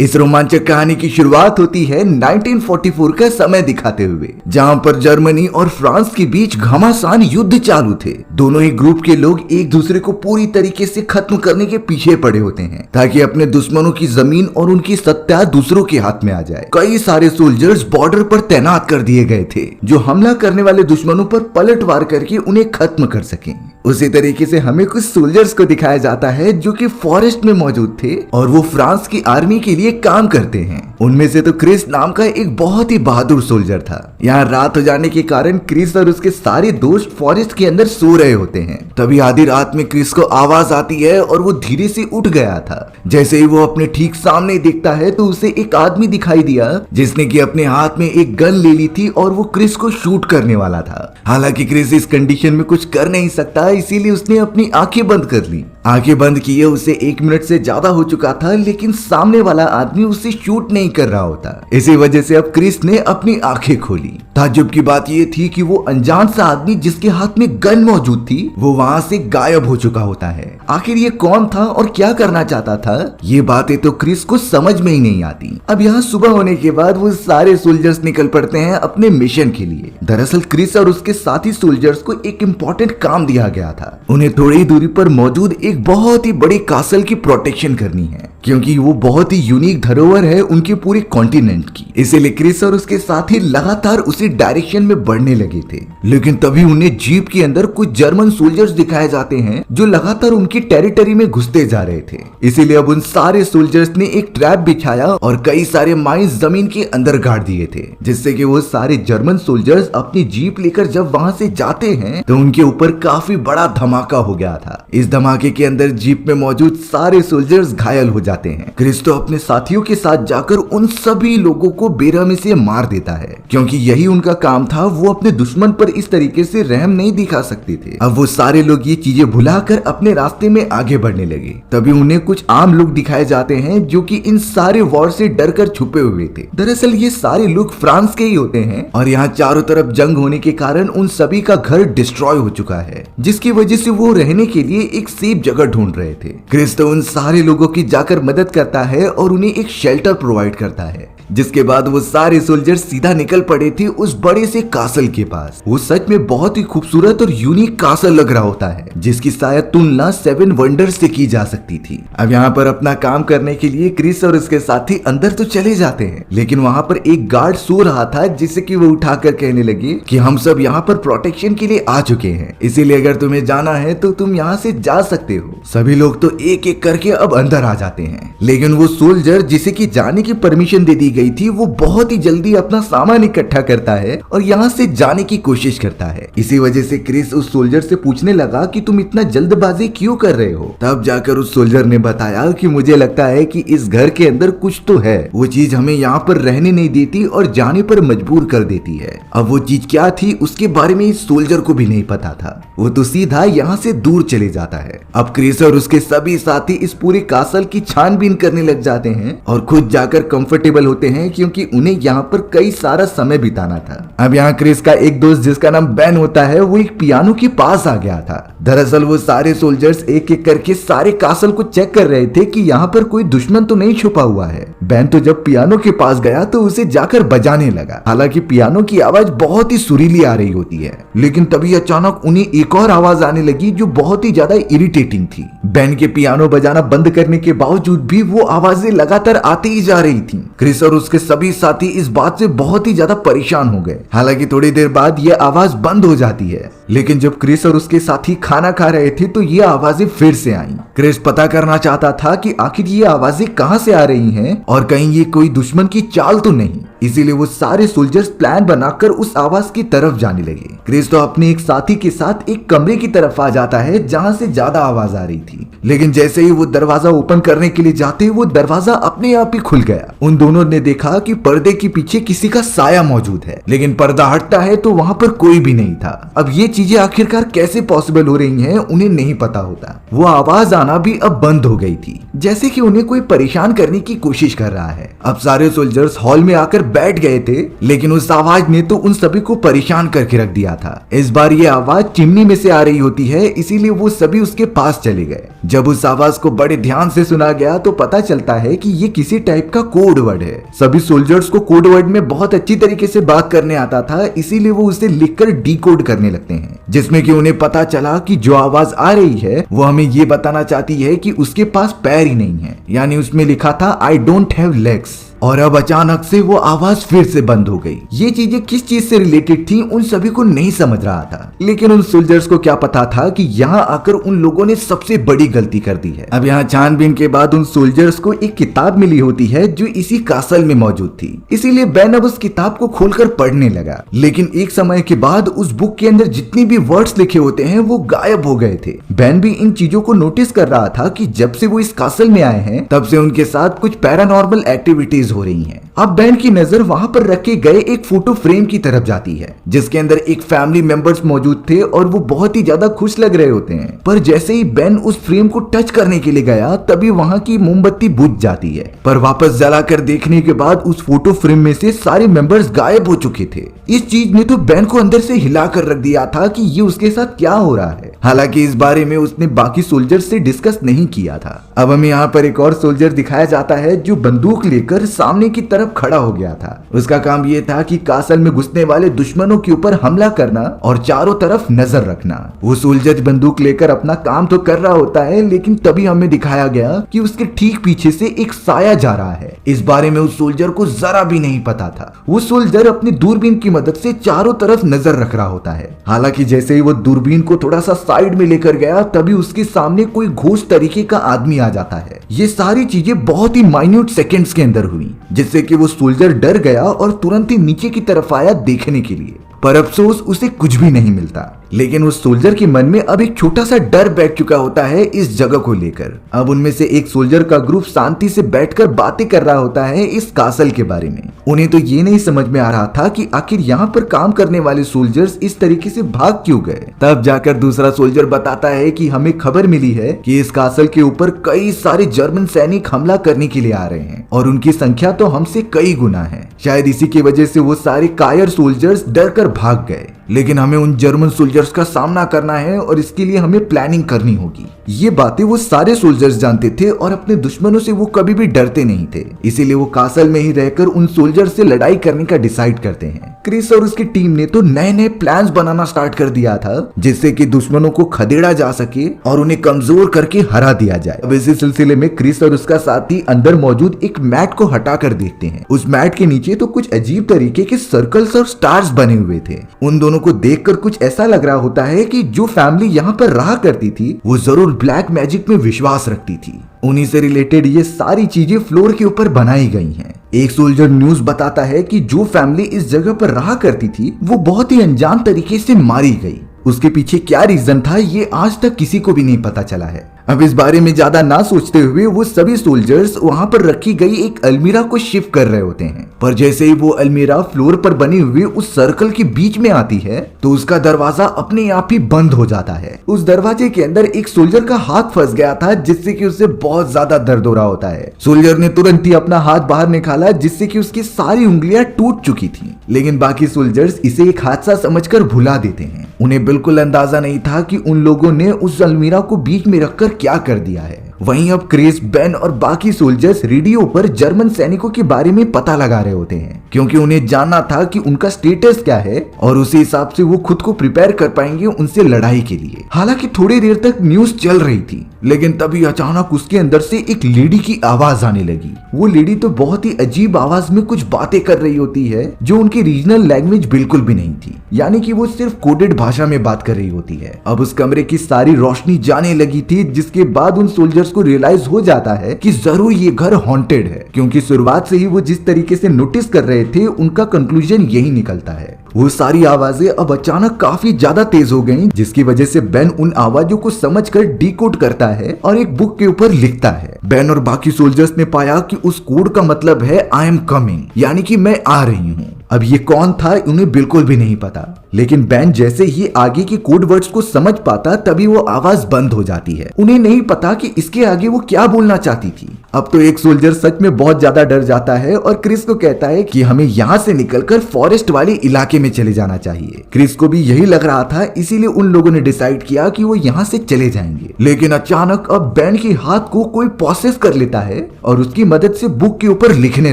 इस रोमांचक कहानी की शुरुआत होती है 1944 का समय दिखाते हुए, जहां पर जर्मनी और फ्रांस के बीच घमासान युद्ध चालू थे। दोनों ही ग्रुप के लोग एक दूसरे को पूरी तरीके से खत्म करने के पीछे पड़े होते हैं ताकि अपने दुश्मनों की जमीन और उनकी सत्ता दूसरों के हाथ में आ जाए। कई सारे सोल्जर्स बॉर्डर पर तैनात कर दिए गए थे जो हमला करने वाले दुश्मनों पर पलटवार करके उन्हें खत्म कर सकें। उसी तरीके से हमें कुछ सोल्जर्स को दिखाया जाता है जो कि फॉरेस्ट में मौजूद थे और वो फ्रांस की आर्मी के लिए काम करते हैं। उनमें से तो क्रिस नाम का एक बहुत ही बहादुर सोल्जर था। यहाँ रात हो जाने के कारण क्रिस और उसके सारे दोस्त फॉरेस्ट के अंदर सो रहे होते हैं। तभी आधी रात में क्रिस को आवाज आती है और वो धीरे से उठ गया था। जैसे ही वो अपने ठीक सामने देखता है तो उसे एक आदमी दिखाई दिया जिसने कि अपने हाथ में एक गन ले ली थी और वो क्रिस को शूट करने वाला था। हालांकि क्रिस इस कंडीशन में कुछ कर नहीं सकता, इसीलिए उसने अपनी आंखें बंद कर ली। आंखें बंद किए उसे 1 मिनट से ज्यादा हो चुका था, लेकिन सामने वाला आदमी उसे शूट नहीं कर रहा होता। इसी वजह से अब क्रिस ने अपनी आंखें खोली। ताज्जुब की बात यह थी कि वो अनजान सा आदमी जिसके हाथ में गन मौजूद थी वो वहां से गायब हो चुका होता है। आखिर ये कौन था और क्या करना चाहता था, ये बातें तो क्रिस को समझ में ही नहीं आती। अब यहाँ सुबह होने के बाद वो सारे सोल्जर्स निकल पड़ते हैं अपने मिशन के लिए। दरअसल क्रिस और उसके साथी सोल्जर्स को एक इम्पोर्टेंट काम दिया गया था। उन्हें थोड़ी दूरी पर मौजूद एक बहुत ही बड़े कासल की प्रोटेक्शन करनी है, क्योंकि वो बहुत ही यूनिक धरोहर है उनके पूरे कॉन्टिनेंट की। इसीलिए क्रिस और उसके साथी लगातार उसी डायरेक्शन में बढ़ने लगे थे। लेकिन तभी उन्हें जीप के अंदर कुछ जर्मन सोल्जर्स दिखाए जाते हैं जो लगातार उनकी टेरिटरी में घुसते जा रहे थे। इसीलिए अब उन सारे सोल्जर्स ने एक ट्रैप बिछाया और कई सारे माइंस जमीन के अंदर गाड़ दिए थे, जिससे कि वो सारे जर्मन सोल्जर्स अपनी जीप लेकर जब वहां से जाते हैं तो उनके ऊपर काफी बड़ा धमाका हो गया था। इस धमाके के अंदर जीप में मौजूद सारे सोल्जर्स घायल हो जाते हैं। क्रिस तो अपने साथियों के साथ जाकर उन सभी लोगों को बेरहमी से मार देता है, क्योंकि यही उनका काम था। वो अपने दुश्मन पर इस तरीके से रहम नहीं दिखा सकते थे। अब वो सारे लोग ये चीजें भुलाकर अपने रास्ते में आगे बढ़ने लगे। तभी उन्हें कुछ आम लोग दिखाए जाते हैं जो कि इन सारे वॉर से डरकर छुपे हुए थे। दरअसल ये सारे लोग फ्रांस के ही होते हैं और यहाँ चारों तरफ जंग होने के कारण उन सभी का घर डिस्ट्रॉय हो चुका है, जिसकी वजह से वो रहने के लिए एक सेफ जगह ढूंढ रहे थे। क्रिस तो उन सारे लोगों की जाकर मदद करता है और उन्हें एक शेल्टर प्रोवाइड करता है, जिसके बाद वो सारे सोल्जर सीधा निकल पड़े थे उस बड़े से कासल के पास। वो सच में बहुत ही खूबसूरत और यूनिक कासल लग रहा होता है, जिसकी शायद तुलना 7 वंडर्स से की जा सकती थी। अब यहाँ पर अपना काम करने के लिए क्रिस और उसके साथी अंदर तो चले जाते हैं, लेकिन वहाँ पर एक गार्ड सो रहा था, जिससे कि वो उठाकर कहने लगे कि हम सब यहाँ पर प्रोटेक्शन के लिए आ चुके हैं, इसीलिए अगर तुम्हें जाना है तो तुम यहाँ से जा सकते हो। सभी लोग तो एक एक करके अब अंदर आ जाते हैं, लेकिन वो सोल्जर जिसे कि जाने की परमिशन दे दी गई थी वो बहुत ही जल्दी अपना सामान इकट्ठा करता है और यहाँ से जाने की कोशिश करता है। इसी वजह से क्रिस उस सोल्जर से पूछने लगा कि तुम इतना जल्दबाजी क्यों कर रहे हो। तब जाकर उस सोल्जर ने बताया कि मुझे लगता है कि इस घर के अंदर कुछ तो है, वो चीज हमें यहाँ पर रहने नहीं देती और जाने पर मजबूर कर देती है। अब वो चीज क्या थी उसके बारे में इस सोल्जर को भी नहीं पता था। वो तो सीधा यहाँ से दूर चले जाता है। अब क्रिस और उसके सभी साथी इस पूरे कासल की छानबीन करने लग जाते हैं और खुद जाकर कंफर्टेबल होते हैं, क्योंकि उन्हें यहाँ पर कई सारा समय बिताना था। अब यहाँ क्रिस का एक दोस्त जिसका नाम बेन होता है वो एक पियानो के पास आ गया था। दरअसल वो सारे सोल्जर्स एक एक करके सारे कासल को चेक कर रहे थे कि यहाँ पर कोई दुश्मन तो नहीं छुपा हुआ है। बेन तो जब पियानो के पास गया तो उसे जाकर बजाने लगा। हालांकि पियानो की आवाज बहुत ही सुरीली आ रही होती है, लेकिन तभी अचानक उन्हें एक और आवाज आने लगी जो बहुत ही ज्यादा इरिटेटिंग थी। बेन के पियानो बजाना बंद करने के बावजूद भी वो आवाजें लगातार आती ही जा रही थी। क्रिस और उसके सभी साथी इस बात से बहुत ही ज्यादा परेशान हो गए। हालांकि थोड़ी देर बाद ये आवाज बंद हो जाती है, लेकिन जब क्रिस और उसके साथी खाना खा रहे थे तो ये आवाजें फिर से आईं। क्रिस पता करना चाहता था कि आखिर ये आवाजें कहां से आ रही हैं और कहीं ये कोई दुश्मन की चाल तो नहीं। इसीलिए वो सारे सोल्जर्स प्लान बनाकर उस आवाज की तरफ जाने लगे। क्रिस तो अपने एक साथी के साथ एक कमरे की तरफ आ जाता है जहां से ज्यादा आवाज आ रही थी, लेकिन जैसे ही वो दरवाजा ओपन करने के लिए जाते वो दरवाजा अपने आप ही खुल गया। उन दोनों ने देखा कि पर्दे के पीछे किसी का साया मौजूद है, लेकिन पर्दा हटता है तो वहां पर कोई भी नहीं था। अब ये चीजें आखिरकार कैसे पॉसिबल हो रही हैं उन्हें नहीं पता होता। वो आवाज आना भी अब बंद हो गई थी, जैसे कि उन्हें कोई परेशान करने की कोशिश कर रहा है। अब सारे सोल्जर्स हॉल में आकर बैठ गए थे, लेकिन उस आवाज ने तो उन सभी को परेशान करके रख दिया था। इस बार ये आवाज चिमनी में से आ रही होती है, इसीलिए वो सभी उसके पास चले गए। जब उस आवाज को बड़े ध्यान से सुना गया तो पता चलता है कि ये किसी टाइप का कोड वर्ड है। सभी सोल्जर्स को कोड वर्ड में बहुत अच्छी तरीके से बात करने आता था, इसीलिए वो उसे लिखकर डिकोड करने लगते हैं, जिसमें कि उन्हें पता चला कि जो आवाज आ रही है वो हमें ये बताना चाहती है कि उसके पास पैर ही नहीं है। यानी उसमें लिखा था आई डोंट हैव लेग्स। और अब अचानक से वो आवाज फिर से बंद हो गई। ये चीजें किस चीज से रिलेटेड थी उन सभी को नहीं समझ रहा था, लेकिन उन सोल्जर्स को क्या पता था कि यहाँ आकर उन लोगों ने सबसे बड़ी गलती कर दी है। अब यहाँ छानबीन के बाद उन सोल्जर्स को एक किताब मिली होती है जो इसी कासल में मौजूद थी, इसीलिए बेन अब उस किताब को खोलकर पढ़ने लगा। लेकिन एक समय के बाद उस बुक के अंदर जितनी भी वर्ड्स लिखे होते हैं वो गायब हो गए थे। बेन भी इन चीजों को नोटिस कर रहा था कि जब से वो इस कासल में आए हैं तब से उनके साथ कुछ पैरानॉर्मल एक्टिविटीज हो रही हैं। अब बेन की नजर वहां पर रखे गए एक फोटो फ्रेम की तरफ जाती है, जिसके अंदर एक फैमिली मेंबर्स मौजूद थे और वो बहुत ही ज्यादा खुश लग रहे होते हैं। पर जैसे ही बेन उस फ्रेम को टच करने के लिए गया तभी वहां की मोमबत्ती बुझ जाती है। पर वापस जलाकर देखने के बाद उस फोटो फ्रेम में से सारे मेंबर्स गायब हो चुके थे। इस चीज ने तो बेन को अंदर से हिलाकर रख दिया था कि ये उसके साथ क्या हो रहा है। हालांकि इस बारे में उसने बाकी सोल्जर से डिस्कस नहीं किया था। अब हमें यहाँ पर एक और सोल्जर दिखाया जाता है जो बंदूक लेकर सामने की तरफ खड़ा हो गया था। उसका काम ये था कि कासल में घुसने वाले दुश्मनों के ऊपर हमला करना और चारों तरफ नजर रखना। वो सोल्जर बंदूक लेकर अपना काम तो कर रहा होता है, लेकिन तभी हमें दिखाया गया कि उसके ठीक पीछे से एक साया जा रहा है। इस बारे में उस सोल्जर को जरा भी नहीं पता था। वो सोल्जर अपनी दूरबीन की मदद से चारों तरफ नजर रख रहा होता है। हालांकि जैसे ही वो दूरबीन को थोड़ा सा साइड में लेकर गया तभी उसके सामने कोई घोष तरीके का आदमी आ जाता है। ये सारी चीजें बहुत ही माइन्यूट सेकंड्स के अंदर हुई, जिससे कि वो सोल्जर डर गया और तुरंत ही नीचे की तरफ आया देखने के लिए। पर अफसोस उसे कुछ भी नहीं मिलता। लेकिन उस सोल्जर के मन में अब एक छोटा सा डर बैठ चुका होता है इस जगह को लेकर। अब उनमें से एक सोल्जर का ग्रुप शांति से बैठकर बातें कर रहा होता है इस कासल के बारे में। उन्हें तो ये नहीं समझ में आ रहा था कि आखिर यहाँ पर काम करने वाले सोल्जर्स इस तरीके से भाग क्यों गए। तब जाकर दूसरा सोल्जर बताता है कि हमें खबर मिली है कि इस कासल के ऊपर कई सारे जर्मन सैनिक हमला करने के लिए आ रहे हैं और उनकी संख्या तो हमसे कई गुना है। शायद इसी की वजह से वो सारे कायर सोल्जर्स डर कर भाग गए। लेकिन हमें उन जर्मन सोल्जर्स का सामना करना है और इसके लिए हमें प्लानिंग करनी होगी। ये बातें वो सारे सोल्जर्स जानते थे और अपने दुश्मनों से वो कभी भी डरते नहीं थे, इसीलिए वो कासल में ही रहकर उन सोल्जर्स से लड़ाई करने का डिसाइड करते हैं। क्रिस और उसकी टीम ने तो नए नए प्लान्स बनाना स्टार्ट कर दिया था, जिससे कि दुश्मनों को खदेड़ा जा सके और उन्हें कमजोर करके हरा दिया जाए। अब इसी सिलसिले में क्रिस और उसका साथी अंदर मौजूद एक मैट को हटाकर देखते हैं। उस मैट के नीचे तो कुछ अजीब तरीके के सर्कल्स और स्टार्स बने हुए थे। उन दोनों को देखकर कुछ ऐसा लग रहा होता है कि जो फैमिली यहाँ पर रहा करती थी वो जरूर ब्लैक मैजिक में विश्वास रखती थी। उन्हीं से रिलेटेड ये सारी चीजें फ्लोर के ऊपर बनाई गई हैं। एक सोल्जर न्यूज बताता है कि जो फैमिली इस जगह पर रहा करती थी वो बहुत ही अनजान तरीके से मारी गई। उसके पीछे क्या रीजन था ये आज तक किसी को भी नहीं पता चला है। अब इस बारे में ज्यादा ना सोचते हुए वो सभी सोल्जर्स वहां पर रखी गई एक अलमीरा को शिफ्ट कर रहे होते हैं। पर जैसे ही वो अलमीरा फ्लोर पर बनी हुई उस सर्कल के बीच में आती है तो उसका दरवाजा अपने आप ही बंद हो जाता है। उस दरवाजे के अंदर एक सोल्जर का हाथ फंस गया था, जिससे कि उसे बहुत ज्यादा दर्द हो रहा होता है। सोल्जर ने तुरंत ही अपना हाथ बाहर निकाला, जिससे कि उसकी सारी उंगलियां टूट चुकी थी। लेकिन बाकी सोल्जर्स इसे एक हादसा समझकर भुला देते हैं। उन्हें बिल्कुल अंदाजा नहीं था कि उन लोगों ने उस अलमीरा को बीच में रखकर क्या कर दिया है। वहीं अब क्रिस, बेन और बाकी सोल्जर्स रेडियो पर जर्मन सैनिकों के बारे में पता लगा रहे होते हैं, क्योंकि उन्हें जानना था कि उनका स्टेटस क्या है और उसी हिसाब से वो खुद को प्रिपेयर कर पाएंगे उनसे लड़ाई के लिए। हालांकि थोड़ी देर तक न्यूज चल रही थी, लेकिन तभी अचानक उसके अंदर से एक लेडी की आवाज आने लगी। वो लेडी तो बहुत ही अजीब आवाज में कुछ बातें कर रही होती है जो उनकी रीजनल लैंग्वेज बिल्कुल भी नहीं थी, यानी कि वो सिर्फ कोडेड भाषा में बात कर रही होती है। अब उस कमरे की सारी रोशनी जाने लगी थी, जिसके बाद उन सोल्जर्स को रियलाइज हो जाता है कि जरूर ये घर हॉन्टेड है, क्योंकि शुरुआत से ही वो जिस तरीके से नोटिस कर रहे थे उनका कंक्लूजन यही निकलता है। वो सारी आवाजें अब अचानक काफी ज्यादा तेज हो गईं, जिसकी वजह से बेन उन आवाजों को समझकर डिकोड करता है और एक बुक के ऊपर लिखता है। बेन और बाकी सोल्जर्स ने पाया कि उस कोड का मतलब है आई एम कमिंग, यानी कि मैं आ रही हूँ। अब ये कौन था उन्हें बिल्कुल भी नहीं पता। लेकिन बैन जैसे ही आगे के कोड वर्ड्स को समझ पाता तभी वो आवाज बंद हो जाती है। उन्हें नहीं पता कि इसके आगे वो क्या बोलना चाहती थी। अब तो एक सोल्जर सच में बहुत ज्यादा डर जाता है और क्रिस को कहता है कि हमें यहाँ से निकलकर फॉरेस्ट वाले इलाके में चले जाना चाहिए। क्रिस को भी यही लग रहा था, इसीलिए उन लोगों ने डिसाइड किया कि वो यहाँ से चले जाएंगे। लेकिन अचानक अब बैन के हाथ को कोई प्रोसेस कर लेता है और उसकी मदद से बुक के ऊपर लिखने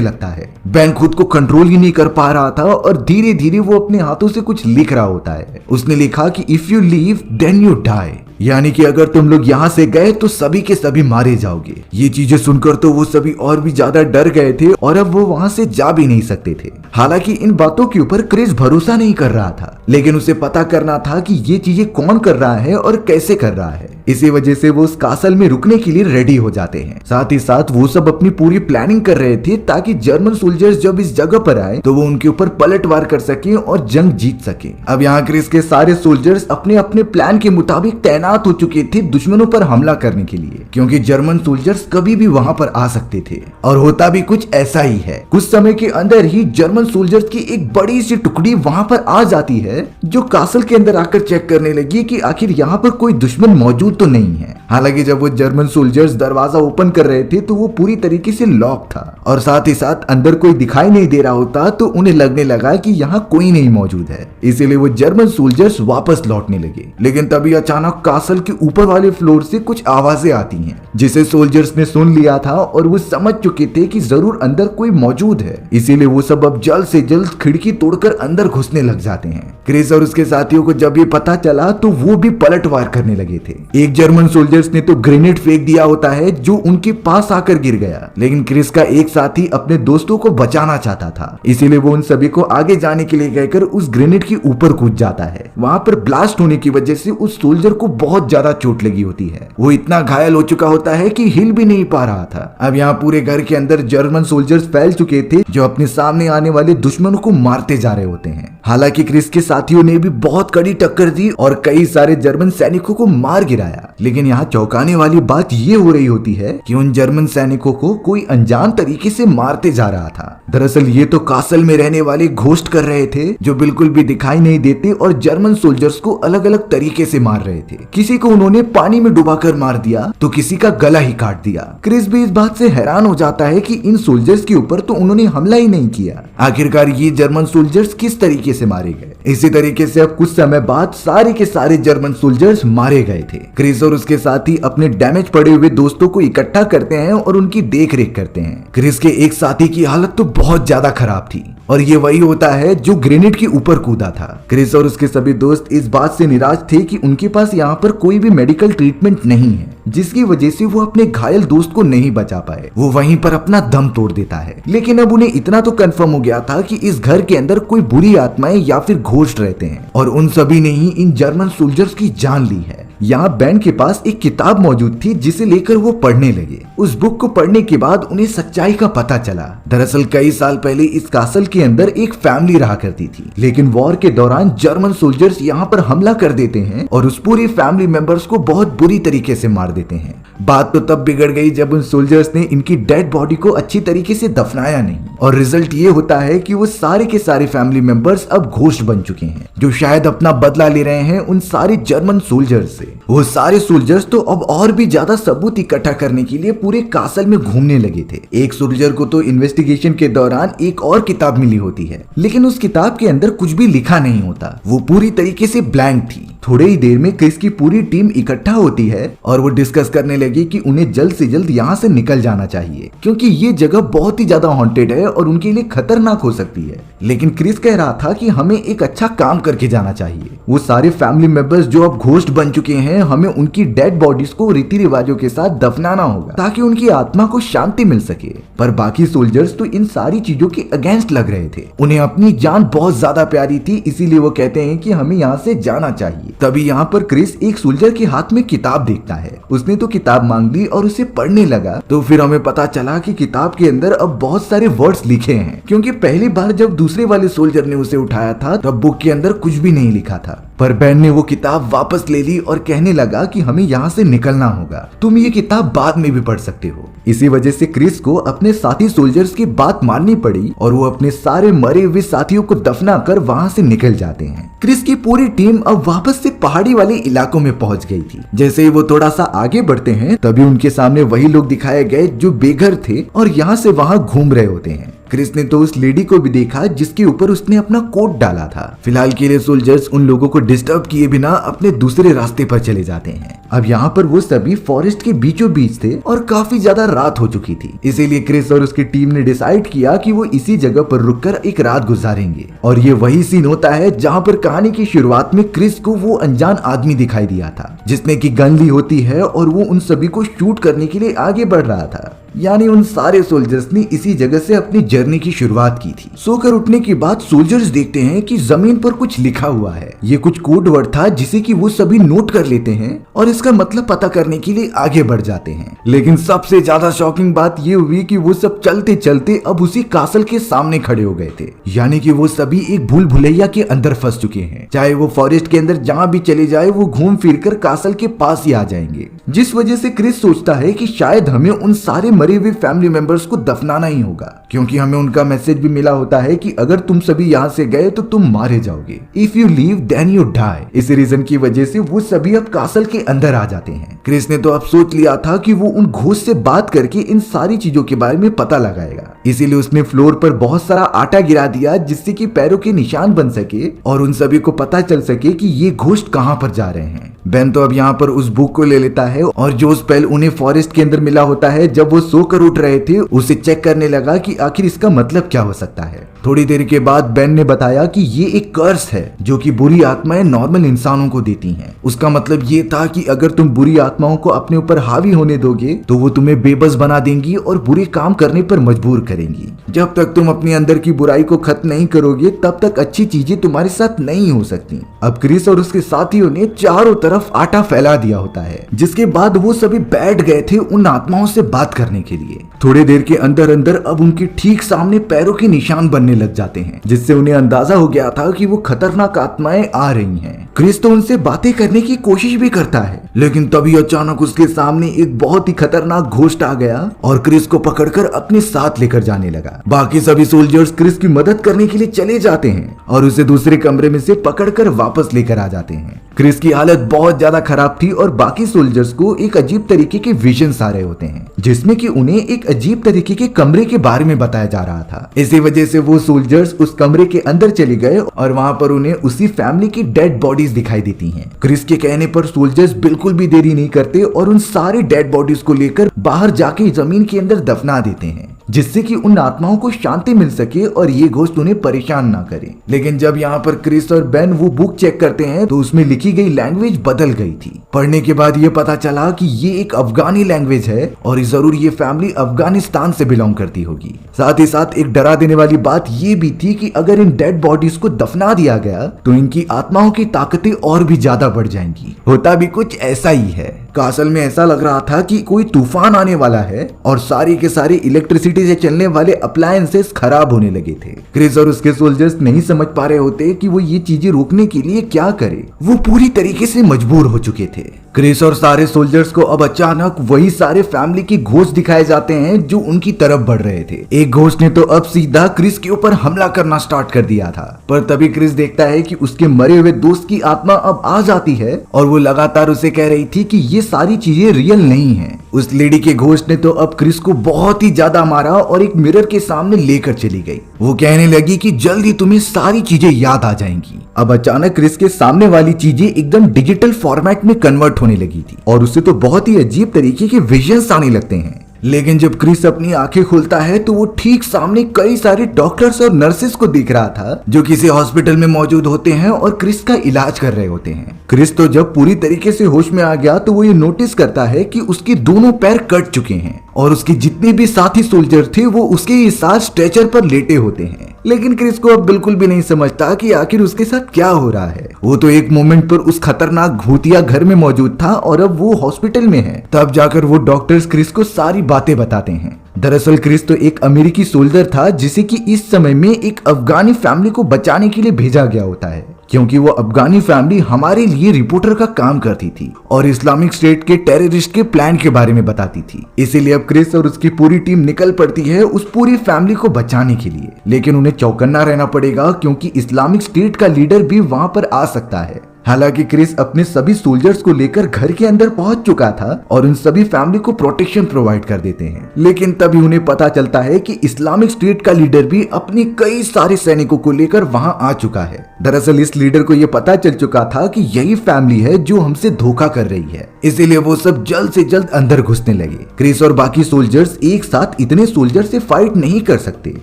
लगता है। बैन खुद को कंट्रोल ही नहीं कर पा रहा था और धीरे धीरे वो अपने हाथों से कुछ लिख रहा होता है। उसने लिखा कि if you leave then you die, यानी कि अगर तुम लोग यहाँ से गए तो सभी के सभी मारे जाओगे। ये चीजें सुनकर तो वो सभी और भी ज्यादा डर गए थे और अब वो वहाँ से जा भी नहीं सकते थे। हालांकि इन बातों के ऊपर क्रिस भरोसा नहीं कर रहा था, लेकिन उसे पता करना था कि ये चीजें कौन कर रहा है और कैसे कर रहा है। इसी वजह से वो उस कासल में रुकने के लिए रेडी हो जाते हैं। साथ ही साथ वो सब अपनी पूरी प्लानिंग कर रहे थे ताकि जर्मन सोल्जर्स जब इस जगह पर आए तो वो उनके ऊपर पलटवार कर सके और जंग जीत सके। अब यहाँ क्रिस के सारे सोल्जर्स अपने अपने प्लान के मुताबिक तैनात हो चुके थे दुश्मनों पर हमला करने के लिए, क्योंकि जर्मन सोल्जर्स कभी भी वहां पर आ सकते थे। और होता भी कुछ ऐसा ही है। कुछ समय के अंदर ही जर्मन सोल्जर्स की एक बड़ी सी टुकड़ी वहां पर आ जाती है, जो कासल के अंदर आकर चेक करने लगी कि आखिर यहाँ पर कोई दुश्मन मौजूद तो नहीं है। हालांकि जब वो जर्मन सोल्जर्स दरवाजा ओपन कर रहे थे तो वो पूरी तरीके से लॉक था और साथ ही साथ अंदर कोई दिखाई नहीं दे रहा होता, तो उन्हें लगने लगा कि यहाँ कोई नहीं मौजूद है। इसीलिए वो जर्मन सोल्जर्स वापस लौटने लगे। लेकिन तभी अचानक कासल के ऊपर वाले फ्लोर से कुछ आवाजें आती हैं, जिसे सोल्जर्स ने सुन लिया था और वो समझ चुके थे कि जरूर अंदर कोई मौजूद है। इसीलिए वो सब अब जल्द से जल्द खिड़की तोड़कर अंदर घुसने लग जाते हैं। क्रिस और उसके साथियों को जब ये पता चला तो वो भी पलटवार करने लगे थे। एक जर्मन सोल्जर्स ने तो ग्रेनेड फेंक दिया होता है जो उनके पास आकर गिर गया, लेकिन क्रिस का एक साथी अपने दोस्तों को बचाना चाहता था, इसीलिए वो उन सभी को आगे जाने के लिए कहकर उस ग्रेनेड के ऊपर कूद जाता है। वहां पर ब्लास्ट होने की वजह से उस सोल्जर को बहुत ज्यादा चोट लगी होती है। वो इतना घायल हो चुका होता है कि हिल भी नहीं पा रहा था। अब यहाँ पूरे घर के अंदर जर्मन सोल्जर्स फैल चुके थे जो अपने सामने आने वाले दुश्मनों को मारते जा रहे होते हैं। हालांकि क्रिस के साथियों ने भी बहुत कड़ी टक्कर दी और कई सारे जर्मन सैनिकों को मार गिराया। लेकिन यहाँ चौंकाने वाली बात ये हो रही होती है कि उन जर्मन सैनिकों को कोई अनजान तरीके से मारते जा रहा था। दरअसल ये तो कासल में रहने वाले घोस्ट कर रहे थे, जो बिल्कुल भी दिखाई नहीं देते और जर्मन सोल्जर्स को अलग अलग तरीके से मार रहे थे। किसी को उन्होंने पानी में डुबाकर मार दिया तो किसी का गला ही काट दिया। क्रिस भी इस बात से हैरान हो जाता है कि इन सोल्जर्स के ऊपर तो उन्होंने हमला ही नहीं किया। आखिरकार ये जर्मन सोल्जर्स किस तरीके से मारे गए। इसी तरीके से अब कुछ समय बाद सारे के सारे जर्मन सोल्जर्स मारे गए थे। क्रिस और उसके साथी अपने डैमेज पड़े हुए दोस्तों को इकट्ठा करते हैं और उनकी देख रेख करते हैं। क्रिस के एक साथी की हालत तो बहुत ज्यादा खराब थी और ये वही होता है जो ग्रेनेड के ऊपर कूदा था। क्रिस और उसके सभी दोस्त इस बात से निराश थे कि उनके पास यहाँ पर कोई भी मेडिकल ट्रीटमेंट नहीं है, जिसकी वजह से वो अपने घायल दोस्त को नहीं बचा पाए। वो वहीं पर अपना दम तोड़ देता है। लेकिन अब उन्हें इतना तो कंफर्म हो गया था कि इस घर के अंदर कोई बुरी आत्माएं या फिर घोस्ट रहते हैं और उन सभी ने ही इन जर्मन सोल्जर्स की जान ली है। यहाँ बैन के पास एक किताब मौजूद थी जिसे लेकर वो पढ़ने लगे। उस बुक को पढ़ने के बाद उन्हें सच्चाई का पता चला। दरअसल कई साल पहले इस कासल के अंदर एक फैमिली रहा करती थी, लेकिन वॉर के दौरान जर्मन सोल्जर्स यहाँ पर हमला कर देते हैं और उस पूरी फैमिली मेंबर्स को बहुत बुरी तरीके से मार देते हैं। बात तो तब बिगड़ गई जब उन सोल्जर्स ने इनकी डेड बॉडी को अच्छी तरीके से दफनाया नहीं और रिजल्ट ये होता है कि वो सारे के सारे फैमिली मेंबर्स अब घोस्ट बन चुके हैं, जो शायद अपना बदला ले रहे हैं उन सारे जर्मन सोल्जर्स से। वो सारे सोल्जर्स तो अब और भी ज्यादा सबूत इकट्ठा करने के लिए पूरे कासल में घूमने लगे थे। एक सोल्जर को तो इन्वेस्टिगेशन के दौरान एक और किताब मिली होती है, लेकिन उस किताब के अंदर कुछ भी लिखा नहीं होता। वो पूरी तरीके से ब्लैंक थी। थोड़े ही देर में क्रिस की पूरी टीम इकट्ठा होती है और वो डिस्कस करने लगी कि उन्हें जल्द से जल्द यहाँ से निकल जाना चाहिए, क्योंकि ये जगह बहुत ही ज्यादा हॉन्टेड है और उनके लिए खतरनाक हो सकती है। लेकिन क्रिस कह रहा था कि हमें एक अच्छा काम करके जाना चाहिए। वो सारे फैमिली मेंबर्स जो अब घोस्ट बन चुके हैं, हमें उनकी डेड बॉडीज को रीति रिवाजों के साथ दफनाना होगा ताकि उनकी आत्मा को शांति मिल सके। पर बाकी सोल्जर्स तो इन सारी चीजों के अगेंस्ट लग रहे थे। उन्हें अपनी जान बहुत ज्यादा प्यारी थी, इसीलिए वो कहते हैं कि हमें यहाँ से जाना चाहिए। तभी यहाँ पर क्रिस एक सोल्जर के हाथ में किताब देखता है। उसने तो किताब मांग ली और उसे पढ़ने लगा, तो फिर हमें पता चला कि किताब के अंदर अब बहुत सारे वर्ड्स लिखे हैं, क्योंकि पहली बार जब दूसरे वाले सोल्जर ने उसे उठाया था तब बुक के अंदर कुछ भी नहीं लिखा था। पर बेन ने वो किताब वापस ले ली और कहने लगा कि हमें यहाँ से निकलना होगा, तुम ये किताब बाद में भी पढ़ सकते हो। इसी वजह से क्रिस को अपने साथी सोल्जर्स की बात माननी पड़ी और वो अपने सारे मरे हुए साथियों को दफना कर वहाँ से निकल जाते हैं। क्रिस की पूरी टीम अब वापस से पहाड़ी वाले इलाकों में पहुंच गई थी। जैसे ही वो थोड़ा सा आगे बढ़ते हैं तभी उनके सामने वही लोग दिखाए गए जो बेघर थे और यहाँ से वहाँ घूम रहे होते हैं। क्रिस ने तो उस लेडी को भी देखा जिसके ऊपर उसने अपना कोट डाला था। फिलहाल के लिए सोल्जर्स उन लोगों को डिस्टर्ब किए बिना अपने दूसरे रास्ते पर चले जाते हैं। अब यहाँ पर वो सभी फॉरेस्ट के बीचों बीच थे और काफी ज्यादा रात हो चुकी थी, इसीलिए क्रिस और उसकी टीम ने डिसाइड किया कि वो इसी जगह पर रुककर एक रात गुजारेंगे। और ये वही सीन होता है जहाँ पर कहानी की शुरुआत में क्रिस को वो अनजान आदमी दिखाई दिया था जिसने की गन ली होती है और वो उन सभी को शूट करने के लिए आगे बढ़ रहा था। यानी उन सारे सोल्जर्स ने इसी जगह से अपनी जर्नी की शुरुआत की थी। सोकर उठने के बाद सोल्जर्स देखते हैं कि जमीन पर कुछ लिखा हुआ है। ये कुछ कोड वर्ड था जिसे कि वो सभी नोट कर लेते हैं और इसका मतलब पता करने के लिए आगे बढ़ जाते हैं। लेकिन सबसे ज्यादा शॉकिंग बात ये हुई कि वो सब चलते चलते अब उसी कासल के सामने खड़े हो गए थे। यानी कि वो सभी एक भूल भुलैया के अंदर फंस चुके हैं। चाहे वो फॉरेस्ट के अंदर जहाँ भी चले जाए वो घूम फिर कर कासल के पास ही आ जाएंगे। जिस वजह से क्रिस सोचता है कि शायद हमें उन सारे मरे हुए फैमिली मेंबर्स को दफनाना ही होगा, क्योंकि हमें उनका मैसेज भी मिला होता है कि अगर तुम सभी यहाँ से गए तो तुम मारे जाओगे। If you leave then you die. इस रीजन की वजह से वो सभी अब कासल के अंदर आ जाते हैं। क्रिस ने तो अब सोच लिया था कि वो उन घोस्ट से बात करके इन सारी चीजों के बारे में पता लगाएगा, इसीलिए उसने फ्लोर पर बहुत सारा आटा गिरा दिया जिससे कि पैरों के निशान बन सके और उन सभी को पता चल सके कि ये घोस्ट कहाँ पर जा रहे हैं। बेन तो अब यहाँ पर उस बुक को ले लेता है और जो स्पेल उन्हें फॉरेस्ट के अंदर मिला होता है जब वो सोकर उठ रहे थे उसे चेक करने लगा कि आखिर इसका मतलब क्या हो सकता है। थोड़ी देर के बाद बेन ने बताया कि ये एक कर्स है जो कि बुरी आत्माएं नॉर्मल इंसानों को देती हैं। उसका मतलब ये था कि अगर तुम बुरी आत्माओं को अपने ऊपर हावी होने दोगे तो वो तुम्हें बेबस बना देंगी और बुरे काम करने पर मजबूर करेंगी। जब तक तुम अपने अंदर की बुराई को खत्म नहीं करोगे तब तक अच्छी चीजें तुम्हारे साथ नहीं हो सकती। अब क्रिस और उसके साथियों ने चारों तरफ आटा फैला दिया होता है, जिसके बाद वो सभी बैठ गए थे उन आत्माओं से बात करने के लिए। थोड़ी देर के अंदर अंदर अब उनके ठीक सामने पैरों के निशान बनने लग जाते हैं, जिससे उन्हें अंदाजा हो गया था कि वो खतरनाक आत्माएं आ रही हैं। क्रिस तो उनसे बातें करने की कोशिश भी करता है, लेकिन तभी अचानक उसके सामने एक बहुत ही खतरनाक घोस्ट आ गया और क्रिस को पकड़कर अपने साथ लेकर जाने लगा। बाकी सभी सोल्जर्स क्रिस की मदद करने के लिए चले जाते हैं और उसे दूसरे कमरे में से पकड़कर वापस लेकर आ जाते हैं। क्रिस की हालत बहुत ज्यादा खराब थी और बाकी सोल्जर्स को एक अजीब तरीके के विजन्स आ रहे होते हैं, जिसमें कि उन्हें एक अजीब तरीके के कमरे के बारे में बताया जा रहा था। इसी वजह से वो सोल्जर्स उस कमरे के अंदर चले गए और वहां पर उन्हें उसी फैमिली की डेड बॉडीज दिखाई देती हैं। क्रिस के कहने पर सोल्जर्स बिल्कुल भी देरी नहीं करते और उन सारी डेड बॉडीज को लेकर बाहर जाके जमीन के अंदर दफना देते हैं, जिससे कि उन आत्माओं को शांति मिल सके और ये घोस्ट उन्हें परेशान ना करे। लेकिन जब यहाँ पर क्रिस और बेन वो बुक चेक करते हैं तो उसमें लिखी गई लैंग्वेज बदल गई थी। पढ़ने के बाद ये पता चला कि ये एक अफगानी लैंग्वेज है और जरूर ये फैमिली अफगानिस्तान से बिलोंग करती होगी। साथ ही साथ एक डरा देने वाली बात ये भी थी कि अगर इन डेड बॉडीज को दफना दिया गया तो इनकी आत्माओं की ताकतें और भी ज्यादा बढ़ जाएंगी। होता भी कुछ ऐसा ही है। कासल में ऐसा लग रहा था कि कोई तूफान आने वाला है और सारे के सारे इलेक्ट्रिसिटी से चलने वाले अप्लायंसेस खराब होने लगे थे। क्रिस और उसके सोल्जर्स नहीं समझ पा रहे होते कि वो ये चीजें रोकने के लिए क्या करे। वो पूरी तरीके से मजबूर हो चुके थे। क्रिस और सारे सोल्जर्स को अब अचानक वही सारे फैमिली के घोस्ट दिखाए जाते हैं जो उनकी तरफ बढ़ रहे थे। एक घोस्ट ने तो अब सीधा क्रिस के ऊपर हमला करना स्टार्ट कर दिया था, पर तभी क्रिस देखता है कि उसके मरे हुए दोस्त की आत्मा अब आ जाती है और वो लगातार उसे कह रही थी कि ये सारी चीजें रियल नहीं है। उस लेडी के घोस्ट ने तो अब क्रिस को बहुत ही ज्यादा मारा और एक मिरर के सामने लेकर चली गई। वो कहने लगी कि जल्दी तुम्हें सारी चीजें याद आ जाएंगी। अब अचानक क्रिस के सामने वाली चीजें एकदम डिजिटल फॉर्मेट में कन्वर्ट होने लगी थी और उसे तो बहुत ही अजीब तरीके के विजन्स आने लगते हैं। लेकिन जब क्रिस अपनी आंखें खोलता है तो वो ठीक सामने कई सारे डॉक्टर्स और नर्सेस को दिख रहा था जो किसी हॉस्पिटल में मौजूद होते हैं और क्रिस का इलाज कर रहे होते हैं। क्रिस तो जब पूरी तरीके से होश में आ गया तो वो ये नोटिस करता है कि उसके दोनों पैर कट चुके हैं और उसके जितने भी साथी सोल्जर थे वो उसके ही साथ स्ट्रेचर पर लेटे होते हैं। लेकिन क्रिस को अब बिल्कुल भी नहीं समझता कि आखिर उसके साथ क्या हो रहा है। वो तो एक मोमेंट पर उस खतरनाक भूतिया घर में मौजूद था और अब वो हॉस्पिटल में है। तब जाकर वो डॉक्टर्स क्रिस को सारी बातें बताते हैं। दरअसल क्रिस तो एक अमेरिकी सोल्जर था जिसे कि इस समय में एक अफगानी फैमिली को बचाने के लिए भेजा गया होता है। क्योंकि वो अफगानी फैमिली हमारे लिए रिपोर्टर का काम करती थी और इस्लामिक स्टेट के टेररिस्ट के प्लान के बारे में बताती थी। इसीलिए अब क्रिस और उसकी पूरी टीम निकल पड़ती है उस पूरी फैमिली को बचाने के लिए। लेकिन उन्हें चौकन्ना रहना पड़ेगा क्योंकि इस्लामिक स्टेट का लीडर भी वहां पर आ सकता है। हालांकि क्रिस अपने सभी सोल्जर्स को लेकर घर के अंदर पहुंच चुका था और उन सभी फैमिली को प्रोटेक्शन प्रोवाइड कर देते हैं। लेकिन तभी उन्हें पता चलता है कि इस्लामिक स्टेट का लीडर भी अपने कई सारे सैनिकों को लेकर वहां आ चुका है। दरअसल इस लीडर को यह पता चल चुका था कि यही फैमिली है जो हमसे धोखा कर रही है, इसीलिए वो सब जल्द से जल्द अंदर घुसने लगे। क्रिस और बाकी सोल्जर्स एक साथ इतने सोल्जर से फाइट नहीं कर सकते,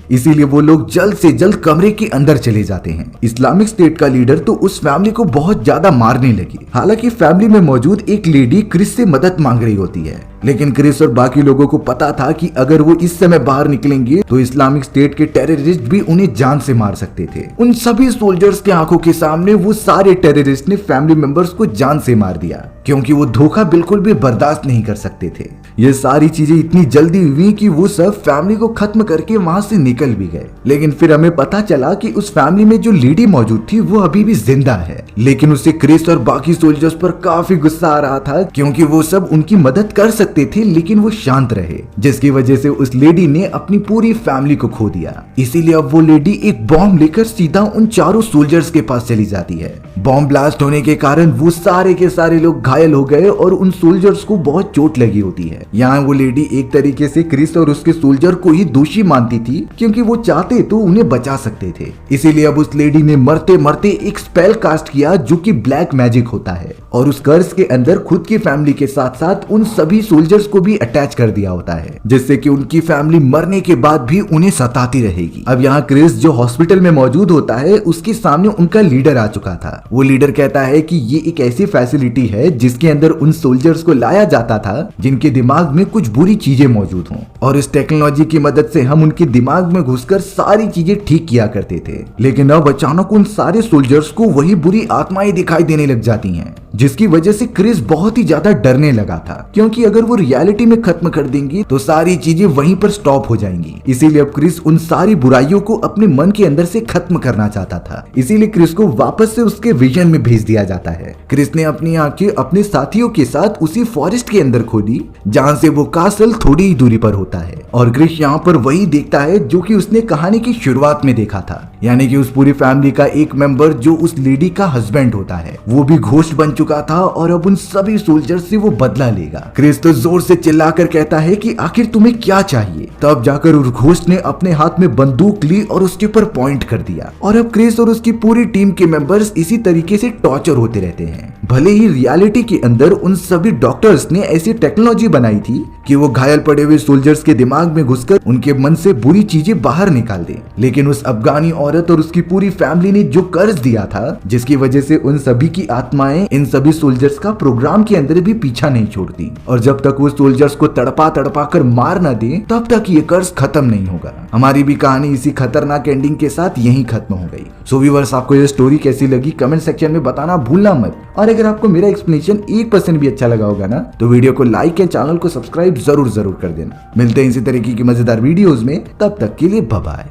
इसीलिए वो लोग जल्द से जल्द कमरे के अंदर चले जाते हैं। इस्लामिक स्टेट का लीडर तो उस फैमिली को बहुत ज्यादा मारने लगी। हालांकि फैमिली में मौजूद एक लेडी क्रिस से मदद मांग रही होती है, लेकिन क्रिस और बाकी लोगों को पता था कि अगर वो इस समय बाहर निकलेंगे तो इस्लामिक स्टेट के टेररिस्ट भी उन्हें जान से मार सकते थे। उन सभी सोल्जर्स के आंखों के सामने वो सारे टेररिस्ट ने फैमिली मेंबर्स को जान से मार दिया, क्योंकि वो धोखा बिल्कुल भी बर्दाश्त नहीं कर सकते थे। ये सारी चीजें इतनी जल्दी हुई कि वो सब फैमिली को खत्म करके वहां से निकल भी गए। लेकिन फिर हमें पता चला कि उस फैमिली में जो लेडी मौजूद थी वो अभी भी जिंदा है, लेकिन उसे क्रिस और बाकी सोल्जर्स पर काफी गुस्सा आ रहा था क्योंकि वो सब उनकी मदद कर सकते थे, लेकिन वो शांत रहे, जिसकी वजह से उस लेडी ने अपनी पूरी फैमिली को खो दिया। इसीलिए अब वो लेडी एक बॉम्ब लेकर सीधा उन चारों सोल्जर्स के पास चली जाती है। बॉम्ब ब्लास्ट होने के कारण वो सारे के सारे लोग घायल हो गए और उन सोल्जर्स को बहुत चोट लगी होती है। यहाँ वो लेडी एक तरीके से क्रिस और उसके सोल्जर को ही दोषी मानती थी, क्योंकि वो चाहते तो उन्हें बचा सकते थे। इसीलिए अब उस लेडी ने मरते मरते एक स्पेल कास्ट किया जो कि ब्लैक मैजिक होता है, और उस कर्स के अंदर खुद की फैमिली के साथ साथ उन सभी सोल्जर्स को भी अटैच कर दिया होता है, जिससे कि उनकी फैमिली मरने के बाद भी उन्हें सताती रहेगी। अब यहाँ क्रिस जो हॉस्पिटल में मौजूद होता है उसके सामने उनका लीडर आ चुका था। वो लीडर कहता है कि ये एक ऐसी फैसिलिटी है जिसके अंदर उन सोल्जर्स को लाया जाता था जिनके दिमाग में कुछ बुरी चीजें मौजूद हों, और इस टेक्नोलॉजी की मदद से हम उनके दिमाग में घुसकर सारी चीजें ठीक किया करते थे। लेकिन अब अचानक उन सारे सोल्जर्स को वही बुरी आत्माएं दिखाई देने लग जाती हैं, जिसकी वजह से क्रिस बहुत ही ज्यादा डरने लगा था, क्योंकि अगर वो रियलिटी में खत्म कर देंगी तो सारी चीजें वहीं पर स्टॉप हो जाएंगी। इसीलिए अब क्रिस उन सारी बुराइयों को अपने मन के अंदर से खत्म करना चाहता था। इसीलिए क्रिस को वापस से उसके विजन में भेज दिया जाता है। क्रिस ने अपनी आंखें अपने साथियों के साथ उसी फॉरेस्ट के अंदर खोली जहाँ से वो कासल थोड़ी ही दूरी पर होता है, और क्रिस यहाँ पर वही देखता है जो कि उसने कहानी की शुरुआत में देखा था, यानी कि उस पूरी फैमिली का एक मेंबर जो उस लेडी का हस्बैंड होता है वो भी घोस्ट बन चुका था और अब उन सभी सोल्जर से वो बदला लेगा। क्रिस तो जोर से चिल्लाकर कहता है कि आखिर तुम्हें क्या चाहिए। तब जाकर उस घोस्ट ने अपने हाथ में बंदूक ली और उसके ऊपर पॉइंट कर दिया, और अब क्रिस और उसकी पूरी टीम के मेंबर्स इसी तरीके से टॉर्चर होते रहते हैं। भले ही रियलिटी के अंदर उन सभी डॉक्टर्स ने ऐसी टेक्नोलॉजी बनाई थी कि वो घायल पड़े हुए सोल्जर्स के दिमाग में घुसकर उनके मन से बुरी चीजें बाहर निकाल दें, लेकिन उस अफगानी औरत और उसकी पूरी फैमिली ने जो कर्ज दिया था, जिसकी वजह से उन सभी की आत्माएं इन सभी सोल्जर्स का प्रोग्राम के अंदर भी पीछा नहीं छोड़ती, और जब तक वो सोल्जर्स को तड़पा तड़पा कर मार न दे तब तक ये कर्ज खत्म नहीं होगा। हमारी भी कहानी इसी खतरनाक एंडिंग के साथ यहीं खत्म हो गई। सो व्यूअर्स, आपको ये स्टोरी कैसी लगी कमेंट सेक्शन में बताना भूलना मत, और अगर आपको मेरा एक्सप्लेनेशन 1% भी अच्छा लगा होगा ना तो वीडियो को लाइक या चैनल को सब्सक्राइब जरूर कर देना। मिलते हैं इसी तरीके की मजेदार वीडियोस में, तब तक के लिए बाय बाय।